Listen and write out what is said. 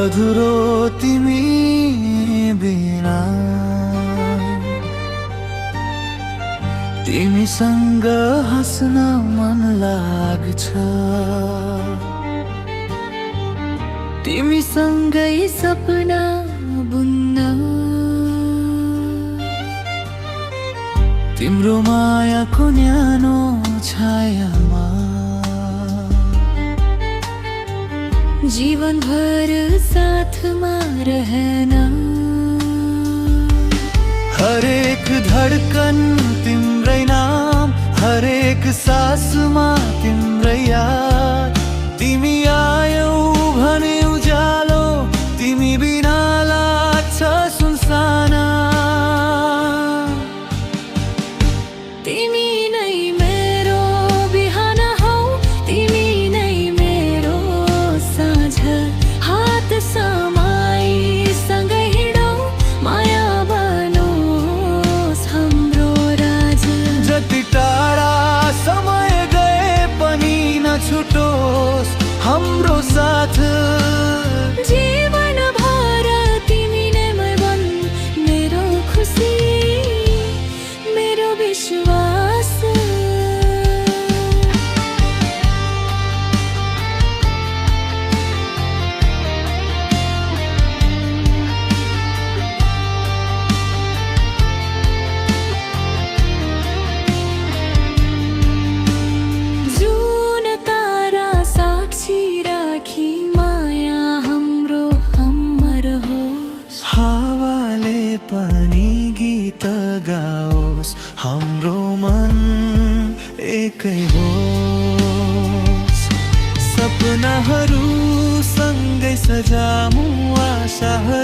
अधुरो तिमी बिना, तिमीसँग हाँस्न मन लाग्छ, तिमीसँगै सपना बुन्न, तिम्रो मायाको न्यानो छायामा जीवनभर साथमा रहन। हरेक धडकन तिम्रै नाम, हरेक सासमा तिम्रै याद। तिमी आयौ भने उज्यालो, तिमी बिना लाग्छ सुनसाना। तिमी नै मेरो बिहान हौ, तिमी नै मेरो साँझ। हात समाई सँगै हिँडौँ, माया बनोस् हाम्रो राज। जति टाढा समय गए पनि नछुटोस् हाम्रो साथ। जीवनभर तिमी नै मै बन्, मेरो खुसी, मेरो विश्वास। जुन तारा साक्षी राखी माया हाम्रो अमर होस्। हावाले पनि गीत गाओस्, हाम्रो मन एकै होस्। सपनाहरू सँगै सजामु, आशाहरू